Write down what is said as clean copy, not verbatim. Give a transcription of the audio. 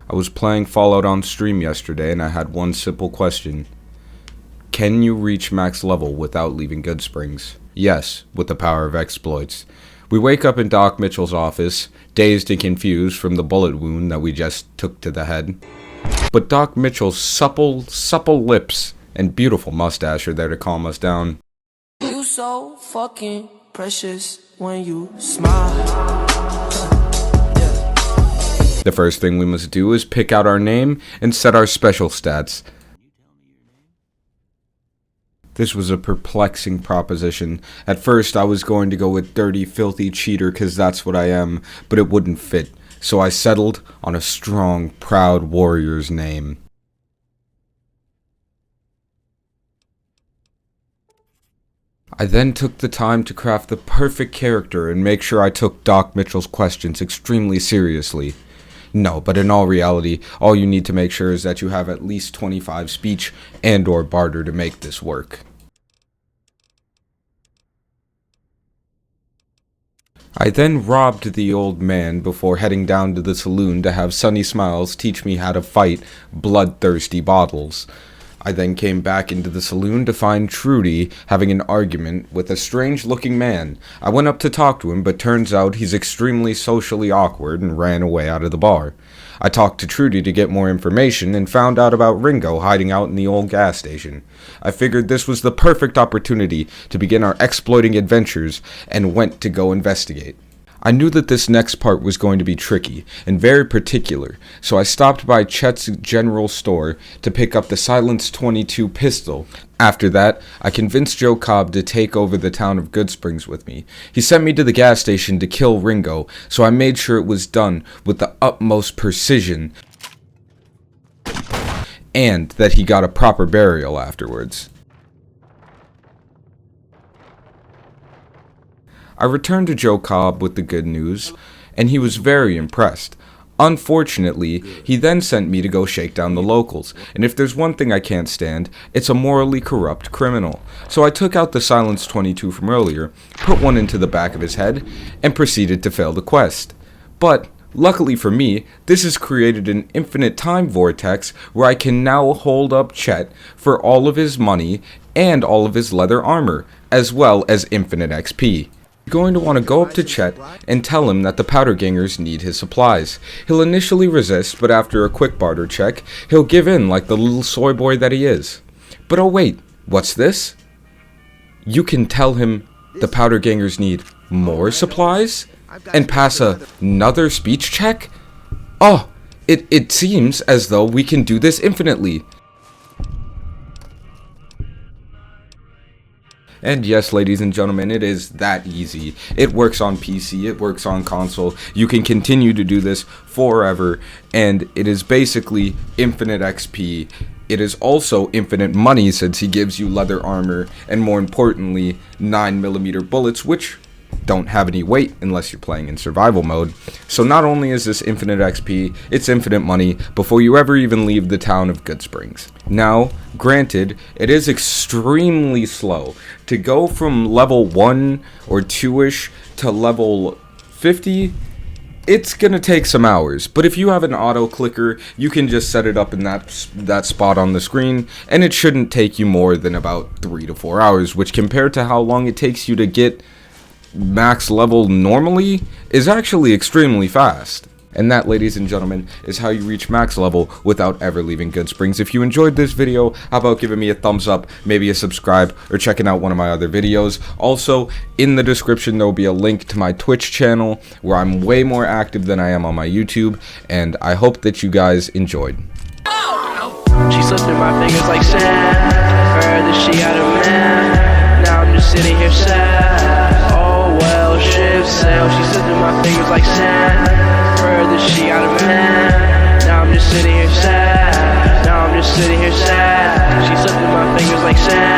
I was playing Fallout on stream yesterday and I had one simple question. Can you reach max level without leaving GoodSprings? Yes, with the power of exploits. We wake up in Doc Mitchell's office, dazed and confused from the bullet wound that we just took to the head. But Doc Mitchell's supple lips and beautiful mustache are there to calm us down. You so fucking precious when you smile. The first thing we must do is pick out our name and set our special stats. This was a perplexing proposition. At first I was going to go with dirty, filthy cheater cause that's what I am, but it wouldn't fit, so I settled on a strong, proud warrior's name. I then took the time to craft the perfect character and make sure I took Doc Mitchell's questions extremely seriously. No, but in all reality, all you need to make sure is that you have at least 25 speech and or barter to make this work. I then robbed the old man before heading down to the saloon to have Sunny Smiles teach me how to fight bloodthirsty bottles. I then came back into the saloon to find Trudy having an argument with a strange-looking man. I went up to talk to him, but turns out he's extremely socially awkward and ran away out of the bar. I talked to Trudy to get more information and found out about Ringo hiding out in the old gas station. I figured this was the perfect opportunity to begin our exploiting adventures and went to go investigate. I knew that this next part was going to be tricky and very particular, so I stopped by Chet's general store to pick up the Silence 22 pistol. After that, I convinced Joe Cobb to take over the town of GoodSprings with me. He sent me to the gas station to kill Ringo, so I made sure it was done with the utmost precision and that he got a proper burial afterwards. I returned to Joe Cobb with the good news, and he was very impressed. Unfortunately, he then sent me to go shake down the locals, and if there's one thing I can't stand, it's a morally corrupt criminal. So I took out the Silence 22 from earlier, put one into the back of his head, and proceeded to fail the quest. But, luckily for me, this has created an infinite time vortex where I can now hold up Chet for all of his money and all of his leather armor, as well as infinite XP. You're going to want to go up to Chet and tell him that the powder gangers need his supplies. He'll initially resist, but after a quick barter check, he'll give in like the little soy boy that he is. But oh wait, what's this? You can tell him the powder gangers need more supplies? And pass another speech check? Oh, it seems as though we can do this infinitely. And yes, ladies and gentlemen, it is that easy. It works on PC, it works on console. You can continue to do this forever, and it is basically infinite XP. It is also infinite money since he gives you leather armor, and more importantly, 9mm bullets, which don't have any weight unless you're playing in survival mode. So not only is this infinite XP, it's infinite money before you ever even leave the town of GoodSprings. Now, granted, it is extremely slow. To go from level 1 or 2-ish to level 50, it's gonna take some hours, but if you have an auto clicker, you can just set it up in that spot on the screen, and it shouldn't take you more than about 3 to 4 hours, which compared to how long it takes you to get max level normally is actually extremely fast. And that, ladies and gentlemen, is how you reach max level without ever leaving GoodSprings. If you enjoyed this video, how about giving me a thumbs up, maybe a subscribe, or checking out one of my other videos. Also, in the description there will be a link to my Twitch channel where I'm way more active than I am on my YouTube, and I hope that you guys enjoyed. She slipped in my fingers like sand. Heard that she got a man. Now I'm just sitting here sad. Oh well, ship sail. She slipped in my fingers like sand. Heard that she got a man. Now I'm just sitting here sad. Now I'm just sitting here sad. She slipped in my fingers like sand.